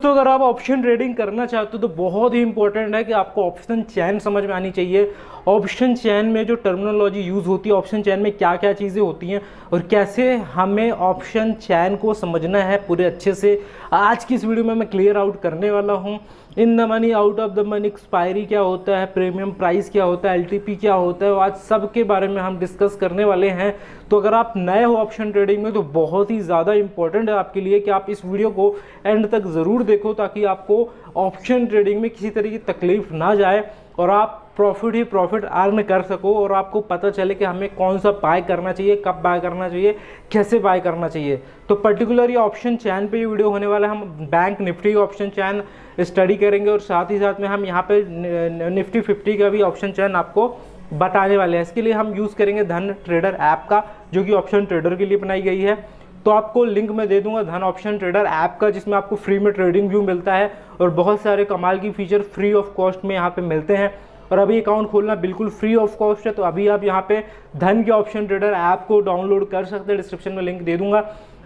तो अगर आप ऑप्शन ट्रेडिंग करना चाहते हो तो बहुत ही इंपॉर्टेंट है कि आपको ऑप्शन चैन समझ में आनी चाहिए। ऑप्शन चैन में जो टर्मिनोलॉजी यूज़ होती है, ऑप्शन चैन में क्या क्या चीज़ें होती हैं और कैसे हमें ऑप्शन चैन को समझना है पूरे अच्छे से, आज की इस वीडियो में मैं क्लियर आउट करने वाला हूं। In the money, out of the money, expiry क्या होता है, प्रीमियम प्राइस क्या होता है, एलटीपी क्या होता है, आज सब के बारे में हम डिस्कस करने वाले हैं। तो अगर आप नए हो ऑप्शन ट्रेडिंग में तो बहुत ही ज़्यादा इंपॉर्टेंट है आपके लिए कि आप इस वीडियो को एंड तक ज़रूर देखो, ताकि आपको ऑप्शन ट्रेडिंग में किसी तरह की तकलीफ ना जाए और आप प्रॉफिट ही प्रॉफिट अर्न कर सको और आपको पता चले कि हमें कौन सा बाय करना चाहिए, कब बाय करना चाहिए, कैसे बाय करना चाहिए। तो पर्टिकुलर ये ऑप्शन चैन पे ये वीडियो होने वाला है। हम बैंक निफ्टी ऑप्शन चैन स्टडी करेंगे और साथ ही साथ में हम यहाँ पे निफ्टी 50 का भी ऑप्शन चैन आपको बताने वाले हैं। इसके लिए हम यूज़ करेंगे धन ट्रेडर ऐप का, जो कि ऑप्शन ट्रेडर के लिए बनाई गई है। तो आपको लिंक मैं दे दूंगा धन ऑप्शन ट्रेडर ऐप का, जिसमें आपको फ्री में ट्रेडिंग व्यू मिलता है और बहुत सारे कमाल की फीचर फ्री ऑफ कॉस्ट में यहाँ पे मिलते हैं। और अभी अकाउंट खोलना बिल्कुल फ्री ऑफ कॉस्ट है, तो अभी आप यहाँ पे धन के ऑप्शन ट्रेडर ऐप को डाउनलोड कर सकते हैं। डिस्क्रिप्शन में लिंक दे दूंगा।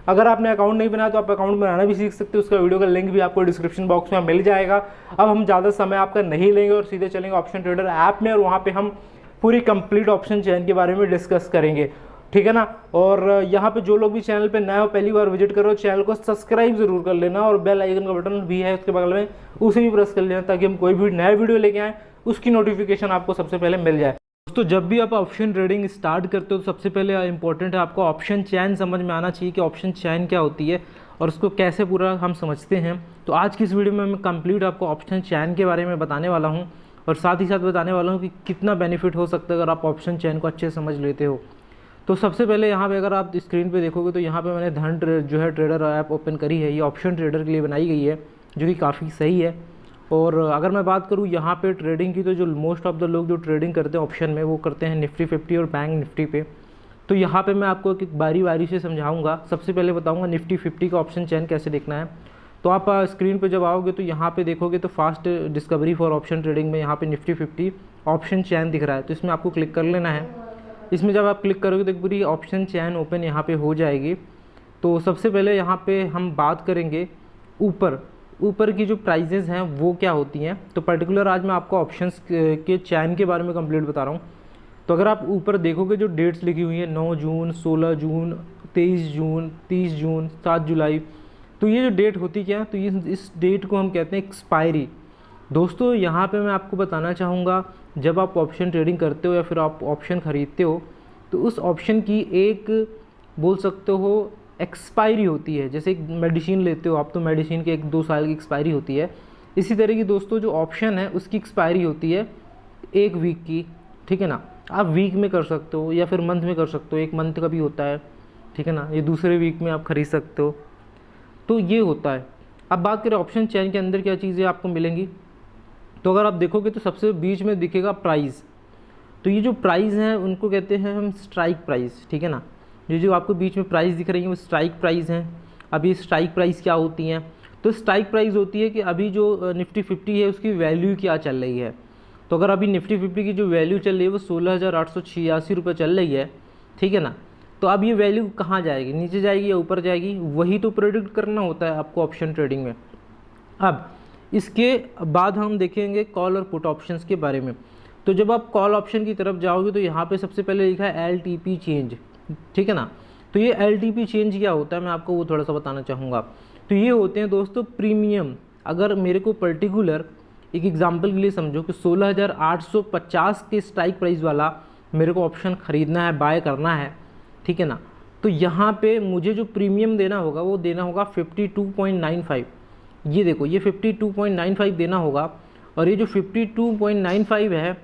अगर आपने अकाउंट नहीं बनाया तो आप अकाउंट बनाना भी सीख सकते हो, उसका वीडियो का लिंक भी आपको डिस्क्रिप्शन बॉक्स में मिल जाएगा। अब हम ज़्यादा समय आपका नहीं लेंगे और सीधे चलेंगे ऑप्शन ट्रेडर ऐप में और वहाँ पर हम पूरी कंप्लीट ऑप्शन चैन के बारे में डिस्कस करेंगे, ठीक है ना। और यहाँ पे जो लोग भी चैनल पे नए हो, पहली बार विजिट करो, चैनल को सब्सक्राइब जरूर कर लेना और बेल आइकन का बटन भी है उसके बगल में, उसे भी प्रेस कर लेना, ताकि हम कोई भी नया वीडियो लेके आए उसकी नोटिफिकेशन आपको सबसे पहले मिल जाए। दोस्तों, जब भी आप ऑप्शन ट्रेडिंग स्टार्ट करते हो तो सबसे पहले इंपॉर्टेंट है आपको ऑप्शन चैन समझ में आना चाहिए कि ऑप्शन चैन क्या होती है और उसको कैसे पूरा हम समझते हैं। तो आज की इस वीडियो में मैं कंप्लीट आपको ऑप्शन चैन के बारे में बताने वाला हूँ और साथ ही साथ बताने वाला हूँ कि कितना बेनिफिट हो सकता है अगर आप ऑप्शन चैन को अच्छे से समझ लेते हो। तो सबसे पहले यहाँ पे अगर आप स्क्रीन पे देखोगे तो यहाँ पे मैंने धन जो है ट्रेडर ऐप ओपन करी है। ये ऑप्शन ट्रेडर के लिए बनाई गई है, जो कि काफ़ी सही है। और अगर मैं बात करूँ यहाँ पे ट्रेडिंग की, तो जो मोस्ट ऑफ द लोग जो ट्रेडिंग करते हैं ऑप्शन में, वो करते हैं निफ्टी 50 और बैंक निफ्टी पे। तो यहाँ पे मैं आपको एक बारी बारी से समझाऊंगा। सबसे पहले बताऊँगा निफ्टी 50 का ऑप्शन चैन कैसे देखना है। तो आप स्क्रीन पे जब आओगे तो यहाँ पे देखोगे तो fast discovery for option trading में यहाँ पे निफ्टी 50 ऑप्शन चैन दिख रहा है, तो इसमें आपको क्लिक कर लेना है। इसमें जब आप क्लिक करोगे तो पूरी ऑप्शन चैन ओपन यहाँ पे हो जाएगी। तो सबसे पहले यहाँ पे हम बात करेंगे ऊपर की जो प्राइजेज़ हैं वो क्या होती हैं। तो पर्टिकुलर आज मैं आपको ऑप्शंस के चैन के बारे में कंप्लीट बता रहा हूँ। तो अगर आप ऊपर देखोगे जो डेट्स लिखी हुई हैं 9 जून, 16 जून, 23 जून, 30 जून, 7 जुलाई, तो ये जो डेट होती क्या है, तो ये इस डेट को हम कहते हैं एक्सपायरी। दोस्तों, यहाँ पे मैं आपको बताना चाहूँगा, जब आप ऑप्शन ट्रेडिंग करते हो या फिर आप ऑप्शन ख़रीदते हो तो उस ऑप्शन की एक बोल सकते हो एक्सपायरी होती है। जैसे एक मेडिसिन लेते हो आप, तो मेडिसिन की 1-2 साल की एक्सपायरी होती है। इसी तरह की दोस्तों जो ऑप्शन है उसकी एक्सपायरी होती है 1 वीक की, ठीक है ना। आप वीक में कर सकते हो या फिर मंथ में कर सकते हो, 1 मंथ का भी होता है, ठीक है ना। ये दूसरे वीक में आप खरीद सकते हो, तो ये होता है। अब बात करें ऑप्शन चैन के अंदर क्या चीज़ें आपको मिलेंगी, तो अगर आप देखोगे तो सबसे बीच में दिखेगा प्राइस। तो ये जो प्राइस हैं उनको कहते हैं हम स्ट्राइक प्राइस, ठीक है ना। ये जो आपको बीच में प्राइस दिख रही है वो स्ट्राइक प्राइस हैं। अभी स्ट्राइक प्राइस क्या होती हैं, तो स्ट्राइक प्राइस होती है कि अभी जो निफ्टी 50 है उसकी वैल्यू क्या चल रही है। तो अगर अभी निफ्टी 50 की जो वैल्यू चल रही है वो 16,886 रुपये चल रही है, ठीक है ना। तो अब ये वैल्यू कहाँ जाएगी, नीचे जाएगी या ऊपर जाएगी, वही तो प्रेडिक्ट करना होता है आपको ऑप्शन ट्रेडिंग में। अब इसके बाद हम देखेंगे कॉल और पुट ऑप्शंस के बारे में। तो जब आप कॉल ऑप्शन की तरफ जाओगे तो यहाँ पे सबसे पहले लिखा है LTP चेंज, ठीक है ना। तो ये LTP चेंज क्या होता है मैं आपको वो थोड़ा सा बताना चाहूँगा। तो ये होते हैं दोस्तों प्रीमियम। अगर मेरे को पर्टिकुलर एक एग्जांपल के लिए समझो कि 16,850 के स्ट्राइक प्राइस वाला मेरे को ऑप्शन ख़रीदना है, बाय करना है, ठीक है ना। तो यहाँ पे मुझे जो प्रीमियम देना होगा वो देना होगा 52.95। ये देखो, ये 52.95 देना होगा और ये जो 52.95 है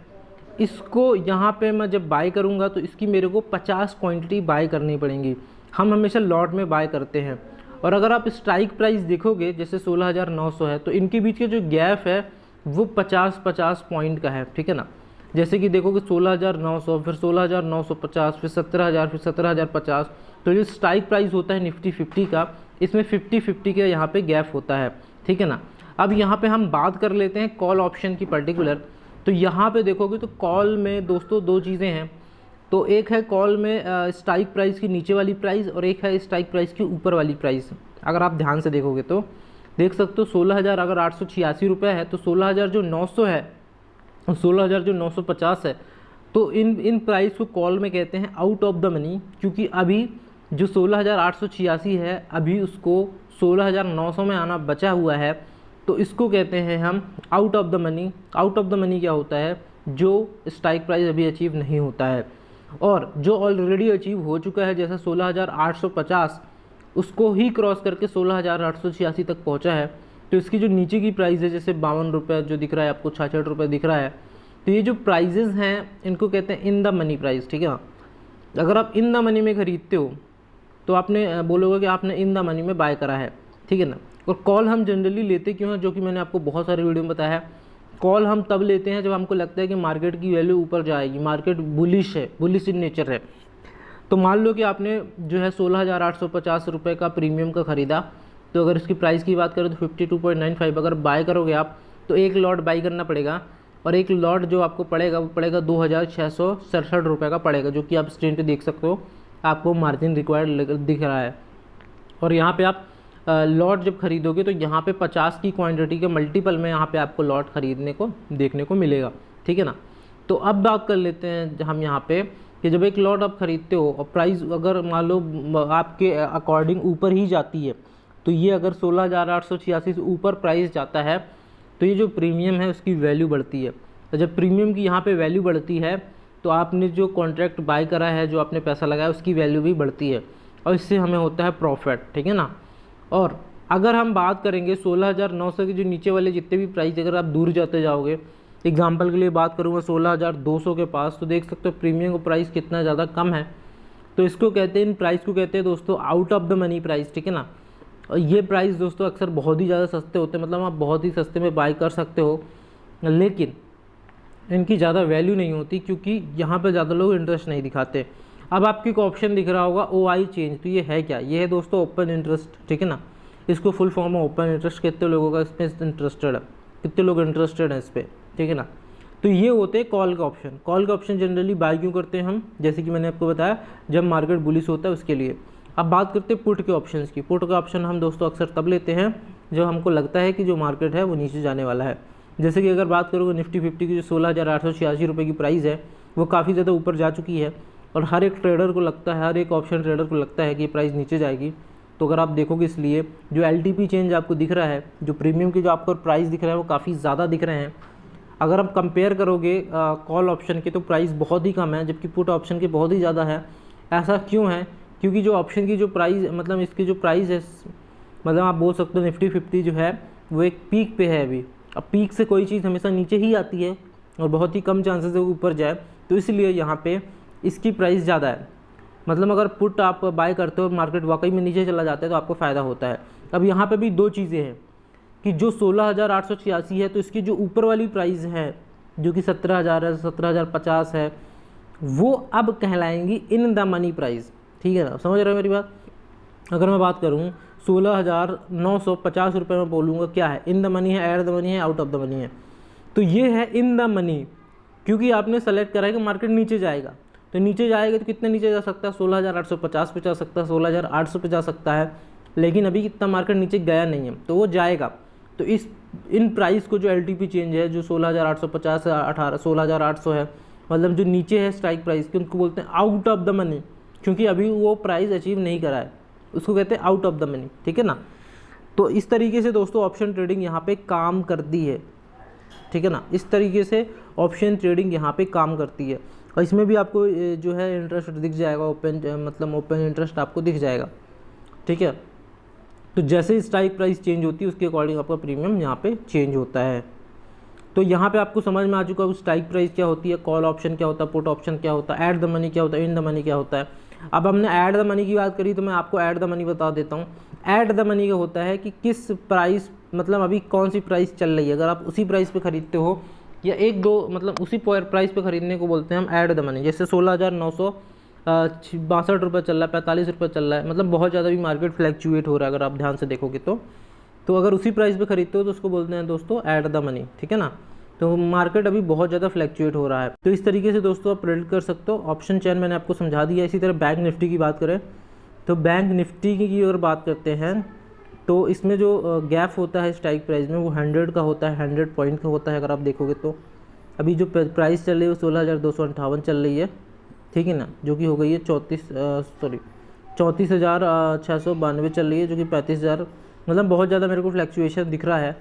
इसको यहाँ पे मैं जब बाय करूँगा तो इसकी मेरे को 50 क्वांटिटी बाय करनी पड़ेंगी। हम हमेशा लॉट में बाय करते हैं। और अगर आप स्ट्राइक प्राइस देखोगे जैसे 16,900 है, तो इनके बीच का जो गैप है वो 50-50 पॉइंट का है, ठीक है ना। जैसे कि देखोगे 16,900, फिर 16,950, फिर 17,000, फिर 17,050। तो जो स्ट्राइक प्राइस होता है निफ्टी 50 का, इसमें 50-50 का यहाँ पे गैप होता है, ठीक है ना। अब यहाँ पे हम बात कर लेते हैं कॉल ऑप्शन की पर्टिकुलर। तो यहाँ पे देखोगे तो कॉल में दोस्तों 2 चीज़ें हैं। तो एक है कॉल में स्ट्राइक प्राइस की नीचे वाली प्राइस और एक है स्ट्राइक प्राइस की ऊपर वाली प्राइस। अगर आप ध्यान से देखोगे तो देख सकते हो 16,000 अगर 886 रुपये है तो 16,000 जो 900 है, 16,000 जो 950 है, तो इन प्राइस को कॉल में कहते हैं आउट ऑफ द मनी, क्योंकि अभी जो 16,886 है अभी उसको 16,900 में आना बचा हुआ है, तो इसको कहते हैं हम out of the money. Out of the money क्या होता है? जो स्ट्राइक प्राइस अभी अचीव नहीं होता है, और जो ऑलरेडी अचीव हो चुका है जैसे 16,850 उसको ही क्रॉस करके 16,886 तक पहुंचा है, तो इसकी जो नीचे की प्राइस है जैसे 52 रुपये जो दिख रहा है आपको, 66 रुपये दिख रहा है, तो ये जो प्राइजेज़ हैं इनको कहते हैं इन द मनी प्राइस। ठीक है ना, अगर आप इन द मनी में ख़रीदते हो तो आपने बोलोगे कि आपने इन द मनी में बाय करा है। ठीक है ना, और कॉल हम जनरली लेते क्यों हैं, जो कि मैंने आपको बहुत सारे वीडियो में बताया है। कॉल हम तब लेते हैं जब हमको लगता है कि मार्केट की वैल्यू ऊपर जाएगी, मार्केट बुलिश है, बुलिश इन नेचर है। तो मान लो कि आपने जो है 16,850 रुपये का प्रीमियम का ख़रीदा, तो अगर इसकी प्राइस की बात करें तो 52.95 अगर बाय करोगे आप तो एक लॉट बाई करना पड़ेगा, और एक लॉट जो आपको पड़ेगा वो पड़ेगा 2,667 रुपये का पड़ेगा, जो कि आप स्क्रीन पे देख सकते हो, आपको मार्जिन रिक्वायर्ड दिख रहा है। और यहाँ पे आप लॉट जब खरीदोगे तो यहाँ पे 50 की क्वांटिटी के मल्टीपल में यहाँ पे आपको लॉट खरीदने को देखने को मिलेगा। ठीक है ना, तो अब बात कर लेते हैं हम यहाँ पे कि जब एक लॉट आप खरीदते हो और प्राइस अगर मान लो आपके अकॉर्डिंग ऊपर ही जाती है, तो ये अगर 16,886 से ऊपर प्राइस जाता है तो ये जो प्रीमियम है उसकी वैल्यू बढ़ती है। तो जब प्रीमियम की यहाँ पे वैल्यू बढ़ती है तो आपने जो कॉन्ट्रैक्ट बाय करा है, जो आपने पैसा लगाया, उसकी वैल्यू भी बढ़ती है, और इससे हमें होता है प्रॉफिट। ठीक है ना, और अगर हम बात करेंगे 16,900 के जो नीचे वाले जितने भी प्राइस, अगर आप दूर जाते जाओगे, एग्जांपल के लिए बात करूँगा 16,200 के पास, तो देख सकते हो प्रीमियम का प्राइस कितना ज़्यादा कम है। तो इसको कहते हैं, इन प्राइस को कहते हैं दोस्तों out of the money price. ठीक है ना, और ये प्राइस दोस्तों अक्सर बहुत ही ज़्यादा सस्ते होते हैं, मतलब आप बहुत ही सस्ते में बाय कर सकते हो, लेकिन इनकी ज़्यादा वैल्यू नहीं होती क्योंकि यहाँ पर ज़्यादा लोग इंटरेस्ट नहीं दिखाते। अब आपको एक ऑप्शन दिख रहा होगा OI चेंज, तो ये है क्या? ये है दोस्तों ओपन इंटरेस्ट। ठीक है ना, इसको फुल फॉर्म में ओपन इंटरेस्ट। कितने लोगों का इसमें इंटरेस्टेड है, कितने लोग इंटरेस्टेड हैं इस पर? ठीक है ना, तो ये होते हैं कॉल का ऑप्शन। कॉल का ऑप्शन जनरली बाय क्यों करते हैं हम, जैसे कि मैंने आपको बताया जब मार्केट बुलिश होता है उसके लिए। अब बात करते हैं पुट के ऑप्शंस की। पुट का ऑप्शन हम दोस्तों अक्सर तब लेते हैं जब हमको लगता है कि जो मार्केट है वो नीचे जाने वाला है। जैसे कि अगर बात करोगे निफ्टी 50 की जो 16,886 रुपये की प्राइस है वो काफ़ी ज़्यादा ऊपर जा चुकी है, और हर एक ट्रेडर को लगता है, हर एक ऑप्शन ट्रेडर को लगता है कि प्राइस नीचे जाएगी। तो अगर आप देखोगे, इसलिए जो LTP चेंज आपको दिख रहा है, जो प्रीमियम के जो आपको प्राइस दिख रहा है वो काफ़ी ज़्यादा दिख रहे हैं। अगर आप कंपेयर करोगे कॉल ऑप्शन के तो प्राइस बहुत ही कम है, जबकि पुट ऑप्शन के बहुत ही ज़्यादा है। ऐसा क्यों है? क्योंकि जो ऑप्शन की जो प्राइस, मतलब इसकी जो प्राइस है, मतलब आप बोल सकते हो निफ्टी 50 जो है वो एक पीक पे है अभी। अब पीक से कोई चीज़ हमेशा नीचे ही आती है और बहुत ही कम चांसेस है वो ऊपर जाए, तो इसलिए यहाँ पे इसकी प्राइस ज़्यादा है। मतलब अगर पुट आप बाय करते हो और मार्केट वाकई में नीचे चला जाता है तो आपको फ़ायदा होता है। अब यहाँ पे भी दो चीज़ें हैं कि जो 16,886 है तो इसकी जो ऊपर वाली प्राइस है जो कि 17,000 है, 17,050 है, वो अब कहलाएंगी इन द मनी प्राइस। ठीक है ना, समझ रहे हो मेरी बात? अगर मैं बात करूँ 16,950 रुपये में बोलूँगा क्या है, इन द मनी है, एड द मनी है, आउट ऑफ द मनी है। तो ये है इन द मनी, क्योंकि आपने सेलेक्ट करा है कि मार्केट नीचे जाएगा, तो नीचे जाएगा तो कितने नीचे जा सकता है? 16,850 पे जा सकता है, 16,800 पे जा सकता है, लेकिन अभी कितना मार्केट नीचे गया नहीं है, तो वो जाएगा। तो इन प्राइस को जो LTP चेंज है जो 16,850 से 16,800 है, मतलब जो नीचे है स्ट्राइक प्राइस की, उनको बोलते हैं आउट ऑफ द मनी, क्योंकि अभी वो प्राइस अचीव नहीं करा है, उसको कहते हैं आउट ऑफ द मनी। ठीक है ना, तो इस तरीके से दोस्तों ऑप्शन ट्रेडिंग यहाँ पे काम करती है। ठीक है ना, इस तरीके से ऑप्शन ट्रेडिंग यहाँ पे काम करती है, और इसमें भी आपको जो है इंटरेस्ट दिख जाएगा, ओपन इंटरेस्ट आपको दिख जाएगा। ठीक है, तो जैसे ही स्ट्राइक प्राइस चेंज होती है उसके अकॉर्डिंग आपका प्रीमियम यहाँ पे चेंज होता है। तो यहाँ पे आपको समझ में आ चुका है स्ट्राइक प्राइस क्या होती है, कॉल ऑप्शन क्या होता है, पुट ऑप्शन क्या होता है, ऐड द मनी क्या होता है, इन द मनी क्या होता है। अब हमने ऐड द मनी की बात करी तो मैं आपको ऐड द मनी बता देता हूँ। ऐड द मनी का होता है कि किस प्राइस, मतलब अभी कौन सी प्राइस चल रही है, अगर आप उसी प्राइस पे खरीदते हो या एक दो, मतलब उसी प्राइस पे खरीदने को बोलते हैं हम ऐड द मनी। जैसे 16,962 रुपये चल रहा है, 45 रुपये चल रहा है, मतलब बहुत ज़्यादा भी मार्केट फ्लैक्चुएट हो रहा है अगर आप ध्यान से देखोगे तो अगर उसी प्राइस पे खरीदते हो तो उसको बोलते हैं दोस्तों ऐड द मनी। ठीक है ना, तो मार्केट अभी बहुत ज़्यादा फ्लैक्चुएट हो रहा है, तो इस तरीके से दोस्तों आप प्रेडिक्ट कर सकते हो। ऑप्शन चेन मैंने आपको समझा दिया। इसी तरह बैंक निफ्टी की बात करें तो बैंक निफ्टी की अगर बात करते हैं तो इसमें जो गैप होता है स्ट्राइक प्राइस में वो 100 का होता है, 100 पॉइंट का होता है अगर आप देखोगे तो। अभी जो प्राइस चल रही है वो 16,258 चल रही है, ठीक है ना, जो कि हो गई है 34,692 चल रही है, जो कि 35,000, मतलब बहुत ज़्यादा मेरे को फ्लैक्चुएशन दिख रहा है,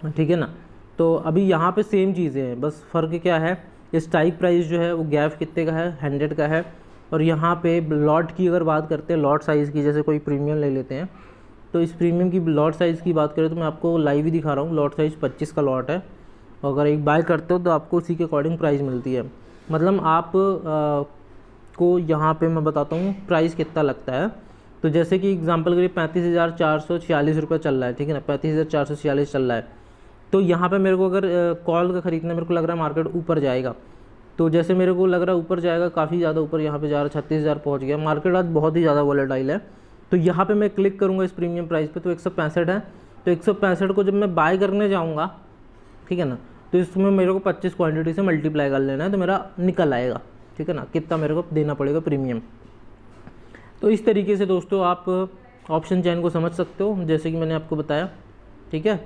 ठीक है ना। तो अभी यहाँ पे सेम चीज़ें हैं, बस फ़र्क क्या है, स्ट्राइक प्राइस जो है वो गैप कितने का है, 100 का है। और यहाँ पे लॉट की अगर बात करते हैं, लॉट साइज़ की, जैसे कोई प्रीमियम ले लेते हैं, तो इस प्रीमियम की लॉट साइज़ की बात करें तो मैं आपको लाइव ही दिखा रहा हूँ। लॉट साइज़ 25 का लॉट है, और अगर एक बाय करते हो तो आपको उसी के अकॉर्डिंग प्राइस मिलती है। मतलब आप को यहाँ पे मैं बताता हूँ प्राइस कितना लगता है। तो जैसे कि एग्जांपल के लिए 35,446 रुपये चल रहा है, ठीक है ना, 35,446 चल रहा है। तो यहाँ पे मेरे को अगर कॉल का ख़रीदना, मेरे को लग रहा है मार्केट ऊपर जाएगा, तो जैसे मेरे को लग रहा है ऊपर जाएगा, काफ़ी ज़्यादा ऊपर यहाँ पे जा रहा है, 36,000 पहुँच गया। मार्केट आज बहुत ही ज़्यादा वॉलेटाइल है। तो यहाँ पे मैं क्लिक करूँगा इस प्रीमियम प्राइस पे, तो 165 है। तो 165 को जब मैं बाय करने जाऊँगा, ठीक है ना, तो इसमें मेरे को 25 क्वांटिटी से मल्टीप्लाई कर लेना है, तो मेरा निकल आएगा, ठीक है ना, कितना मेरे को देना पड़ेगा प्रीमियम। तो इस तरीके से दोस्तों आप ऑप्शन चेन को समझ सकते हो, जैसे कि मैंने आपको बताया, ठीक है।